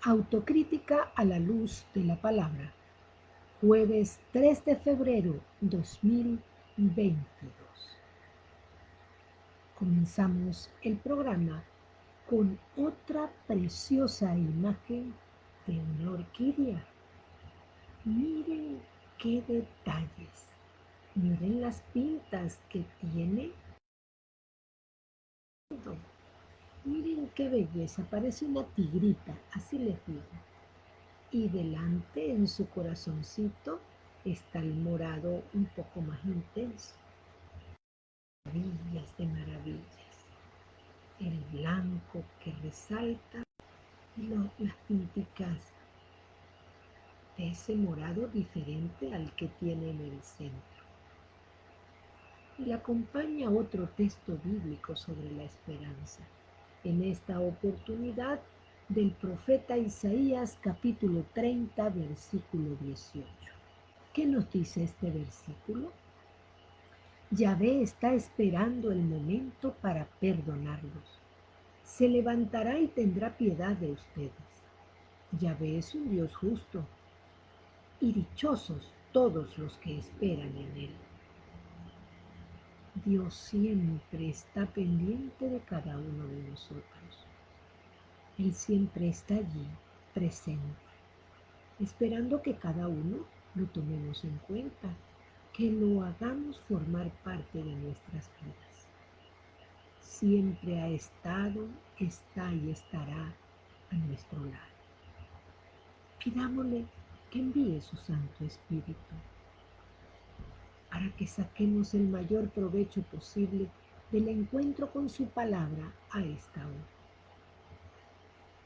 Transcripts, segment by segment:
Autocrítica a la luz de la palabra. Jueves 3 de febrero 2022. Comenzamos el programa con otra preciosa imagen de una orquídea. Miren qué detalles. Miren las pintas que tiene. Miren qué belleza. Parece una tigrita, así les digo. Y delante en su corazoncito está el morado un poco más intenso. Maravillas de maravillas. El blanco que resalta y las pinticas de ese morado diferente al que tiene en el centro. Y le acompaña otro texto bíblico sobre la esperanza. En esta oportunidad del profeta Isaías capítulo 30 versículo 18. ¿Qué nos dice este versículo? Yahvé está esperando el momento para perdonarlos. Se levantará y tendrá piedad de ustedes. Yahvé es un Dios justo, y dichosos todos los que esperan en Él. Dios siempre está pendiente de cada uno de nosotros. Él siempre está allí, presente, esperando que cada uno lo tomemos en cuenta, que lo hagamos formar parte de nuestras vidas. Siempre ha estado, está y estará a nuestro lado. Pidámosle que envíe su Santo Espíritu para que saquemos el mayor provecho posible del encuentro con su palabra a esta hora.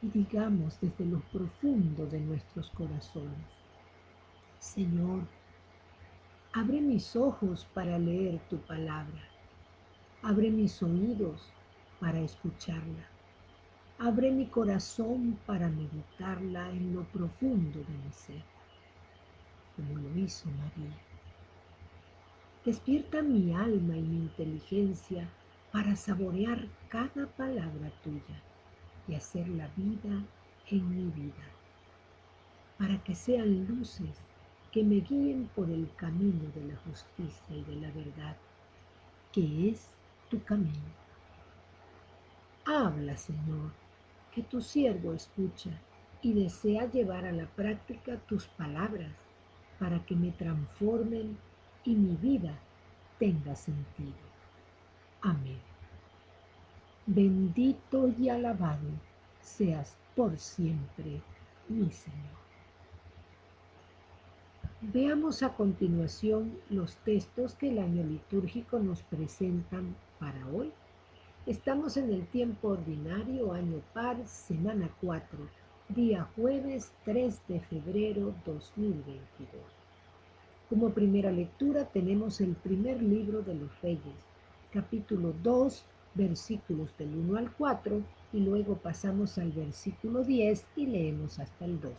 Y digamos desde lo profundo de nuestros corazones: Señor, abre mis ojos para leer tu palabra, abre mis oídos para escucharla, abre mi corazón para meditarla en lo profundo de mi ser, como lo hizo María. Despierta mi alma y mi inteligencia para saborear cada palabra tuya y hacer la vida en mi vida, para que sean luces que me guíen por el camino de la justicia y de la verdad, que es tu camino. Habla, Señor, que tu siervo escucha y desea llevar a la práctica tus palabras para que me transformen y mi vida tenga sentido. Amén. Bendito y alabado seas por siempre, mi Señor. Veamos a continuación los textos que el año litúrgico nos presentan para hoy. Estamos en el tiempo ordinario, año par, semana 4, día jueves 3 de febrero 2022. Como primera lectura tenemos el primer libro de los Reyes, capítulo 2, versículos del 1 al 4, y luego pasamos al versículo 10 y leemos hasta el 12.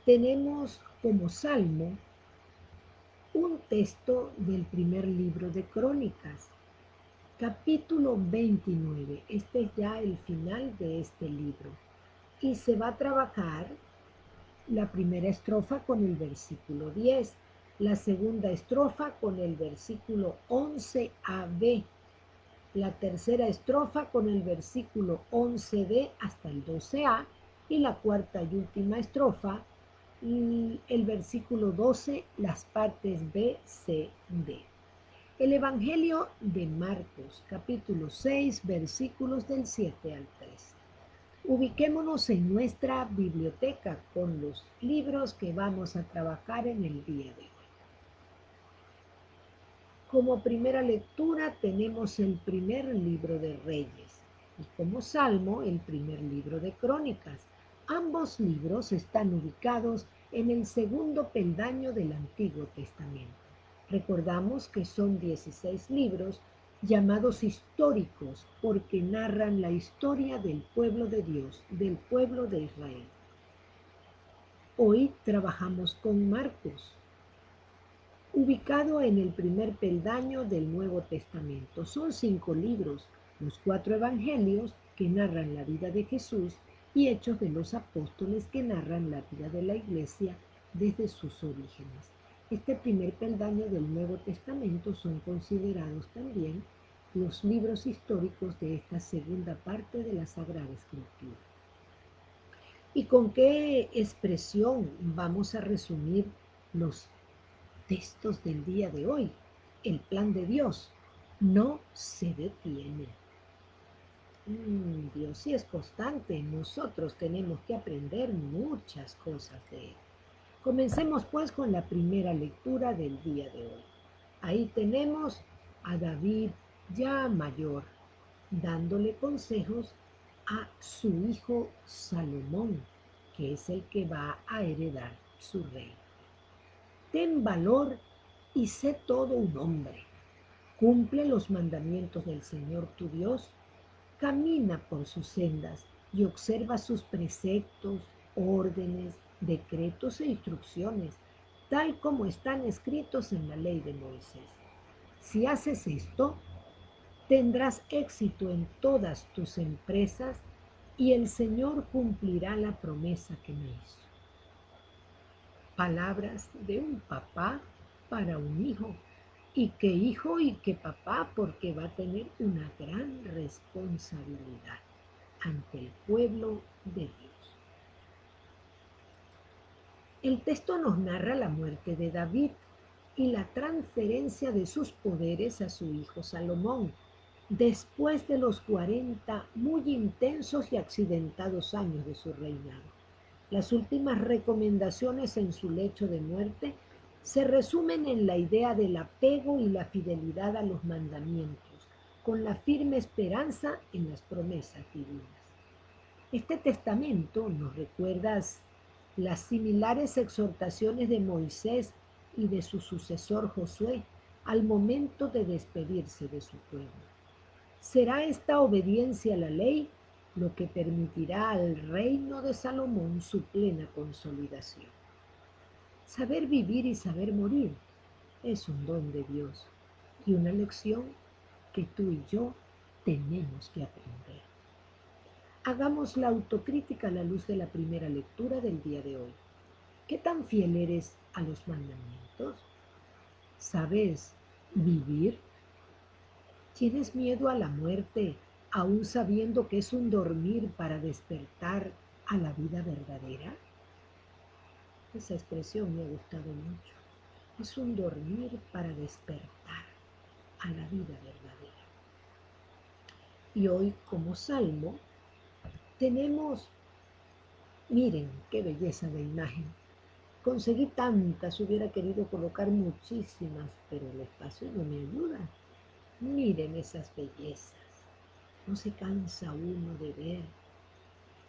Tenemos como salmo un texto del primer libro de Crónicas, capítulo 29. Este es ya el final de este libro. Y se va a trabajar la primera estrofa con el versículo 10, la segunda estrofa con el versículo 11a-b, la tercera estrofa con el versículo 11b hasta el 12a y la cuarta y última estrofa y el versículo 12, las partes B, C, D. El Evangelio de Marcos, capítulo 6, versículos del 7 al 13. Ubiquémonos en nuestra biblioteca con los libros que vamos a trabajar en el día de hoy. Como primera lectura tenemos el primer libro de Reyes y como salmo el primer libro de Crónicas. Ambos libros están ubicados en el segundo peldaño del Antiguo Testamento. Recordamos que son 16 libros llamados históricos porque narran la historia del pueblo de Dios, del pueblo de Israel. Hoy trabajamos con Marcos, ubicado en el primer peldaño del Nuevo Testamento. Son 5 libros, los 4 evangelios que narran la vida de Jesús y Hechos de los Apóstoles, que narran la vida de la Iglesia desde sus orígenes. Este primer peldaño del Nuevo Testamento son considerados también los libros históricos de esta segunda parte de la Sagrada Escritura. ¿Y con qué expresión vamos a resumir los textos del día de hoy? El plan de Dios no se detiene. Dios sí es constante. Nosotros tenemos que aprender muchas cosas de Él. Comencemos pues con la primera lectura del día de hoy. Ahí tenemos a David ya mayor, dándole consejos a su hijo Salomón, que es el que va a heredar su reino. Ten valor y sé todo un hombre. Cumple los mandamientos del Señor tu Dios. Camina por sus sendas y observa sus preceptos, órdenes, decretos e instrucciones, tal como están escritos en la ley de Moisés. Si haces esto, tendrás éxito en todas tus empresas y el Señor cumplirá la promesa que me hizo. Palabras de un papá para un hijo. Y que papá, porque va a tener una gran responsabilidad ante el pueblo de Dios. El texto nos narra la muerte de David y la transferencia de sus poderes a su hijo Salomón, después de los 40 muy intensos y accidentados años de su reinado. Las últimas recomendaciones en su lecho de muerte se resumen en la idea del apego y la fidelidad a los mandamientos, con la firme esperanza en las promesas divinas. Este testamento nos recuerda las similares exhortaciones de Moisés y de su sucesor Josué al momento de despedirse de su pueblo. Será esta obediencia a la ley lo que permitirá al reino de Salomón su plena consolidación. Saber vivir y saber morir es un don de Dios y una lección que tú y yo tenemos que aprender. Hagamos la autocrítica a la luz de la primera lectura del día de hoy. ¿Qué tan fiel eres a los mandamientos? ¿Sabes vivir? ¿Tienes miedo a la muerte, aún sabiendo que es un dormir para despertar a la vida verdadera? Esa expresión me ha gustado mucho. Es un dormir para despertar a la vida verdadera. Y hoy, como salmo, tenemos, miren qué belleza de imagen. Conseguí tantas, hubiera querido colocar muchísimas, pero el espacio no me ayuda. Miren esas bellezas. No se cansa uno de ver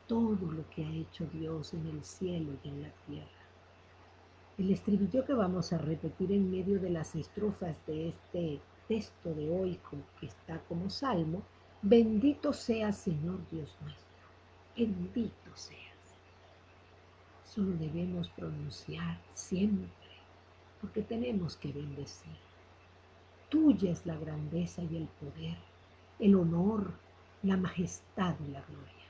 todo lo que ha hecho Dios en el cielo y en la tierra. El estribillo que vamos a repetir en medio de las estrofas de este texto de hoy, que está como salmo: bendito seas, Señor Dios nuestro, bendito seas. Solo debemos pronunciar siempre, porque tenemos que bendecir. Tuya es la grandeza y el poder, el honor, la majestad y la gloria,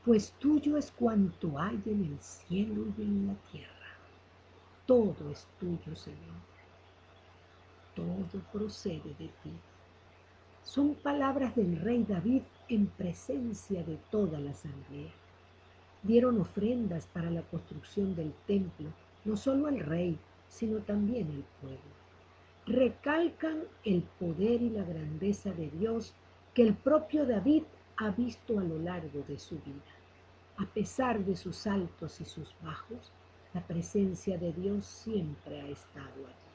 pues tuyo es cuanto hay en el cielo y en la tierra. Todo es tuyo, Señor. Todo procede de ti. Son palabras del rey David en presencia de toda la asamblea. Dieron ofrendas para la construcción del templo, no solo el rey, sino también el pueblo. Recalcan el poder y la grandeza de Dios que el propio David ha visto a lo largo de su vida. A pesar de sus altos y sus bajos, la presencia de Dios siempre ha estado allí.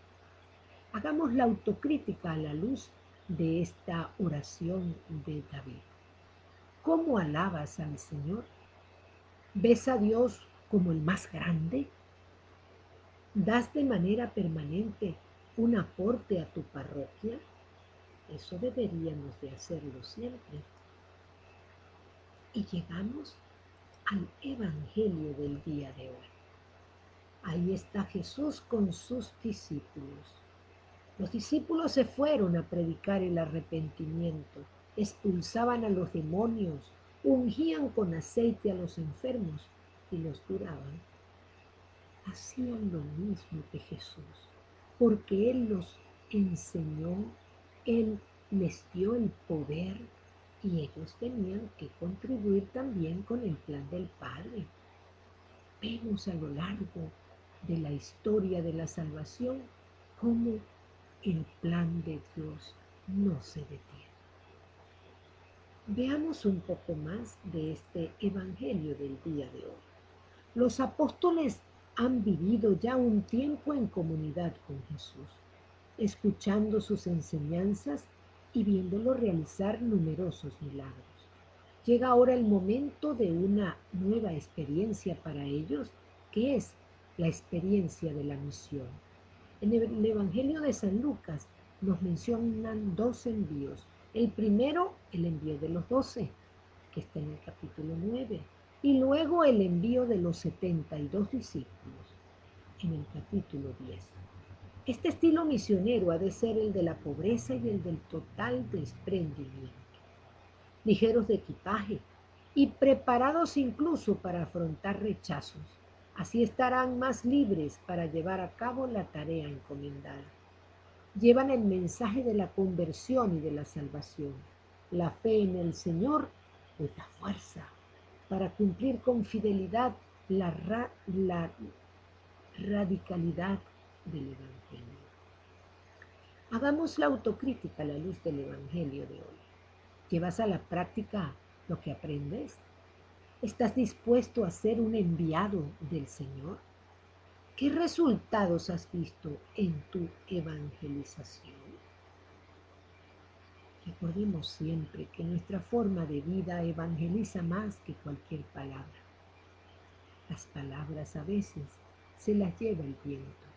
Hagamos la autocrítica a la luz de esta oración de David. ¿Cómo alabas al Señor? ¿Ves a Dios como el más grande? ¿Das de manera permanente un aporte a tu parroquia? Eso deberíamos de hacerlo siempre. Y llegamos al Evangelio del día de hoy. Ahí está Jesús con sus discípulos. Los discípulos se fueron a predicar el arrepentimiento, expulsaban a los demonios, ungían con aceite a los enfermos y los curaban. Hacían lo mismo que Jesús, porque Él los enseñó, Él les dio el poder y ellos tenían que contribuir también con el plan del Padre. Vemos a lo largo de la historia de la salvación cómo el plan de Dios no se detiene. Veamos un poco más de este evangelio del día de hoy. Los apóstoles han vivido ya un tiempo en comunidad con Jesús, escuchando sus enseñanzas y viéndolo realizar numerosos milagros. Llega ahora el momento de una nueva experiencia para ellos, que es la experiencia de la misión. En el Evangelio de San Lucas nos mencionan dos envíos. El primero, el envío de los 12, que está en el capítulo 9, y luego el envío de los 72 discípulos, en el capítulo 10. Este estilo misionero ha de ser el de la pobreza y el del total desprendimiento, ligeros de equipaje y preparados incluso para afrontar rechazos. Así estarán más libres para llevar a cabo la tarea encomendada. Llevan el mensaje de la conversión y de la salvación. La fe en el Señor les da fuerza para cumplir con fidelidad la radicalidad del Evangelio. Hagamos la autocrítica a la luz del Evangelio de hoy. ¿Llevas a la práctica lo que aprendes? ¿Estás dispuesto a ser un enviado del Señor? ¿Qué resultados has visto en tu evangelización? Recordemos siempre que nuestra forma de vida evangeliza más que cualquier palabra. Las palabras a veces se las lleva el viento.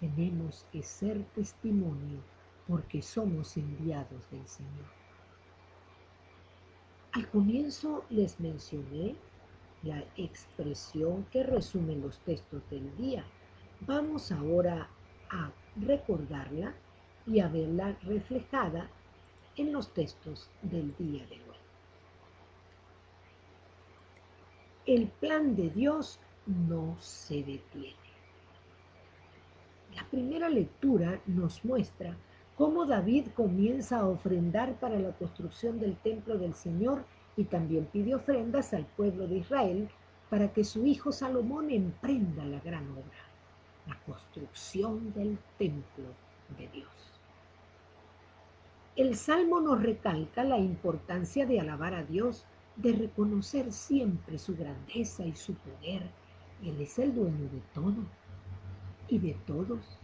Tenemos que ser testimonio porque somos enviados del Señor. Al comienzo les mencioné la expresión que resume los textos del día. Vamos ahora a recordarla y a verla reflejada en los textos del día de hoy. El plan de Dios no se detiene. La primera lectura nos muestra cómo David comienza a ofrendar para la construcción del templo del Señor y también pide ofrendas al pueblo de Israel para que su hijo Salomón emprenda la gran obra, la construcción del templo de Dios. El Salmo nos recalca la importancia de alabar a Dios, de reconocer siempre su grandeza y su poder. Él es el dueño de todo y de todos.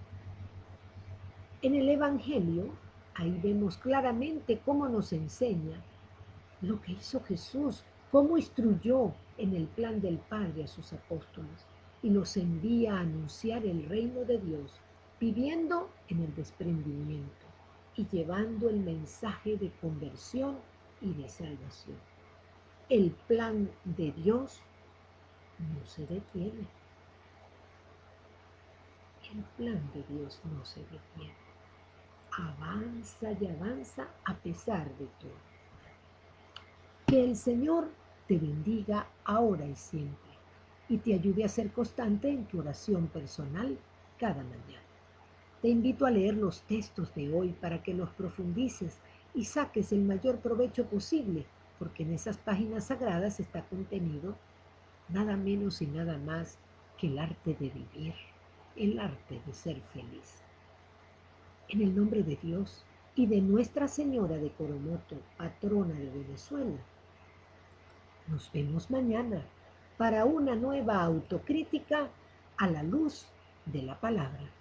En el Evangelio, ahí vemos claramente cómo nos enseña lo que hizo Jesús, cómo instruyó en el plan del Padre a sus apóstoles y los envía a anunciar el reino de Dios, viviendo en el desprendimiento y llevando el mensaje de conversión y de salvación. El plan de Dios no se detiene. El plan de Dios no se detiene. Avanza y avanza a pesar de todo. Que el Señor te bendiga ahora y siempre y te ayude a ser constante en tu oración personal cada mañana. Te invito a leer los textos de hoy para que los profundices y saques el mayor provecho posible, porque en esas páginas sagradas está contenido nada menos y nada más que el arte de vivir, el arte de ser feliz. En el nombre de Dios y de Nuestra Señora de Coromoto, patrona de Venezuela, nos vemos mañana para una nueva autocrítica a la luz de la palabra.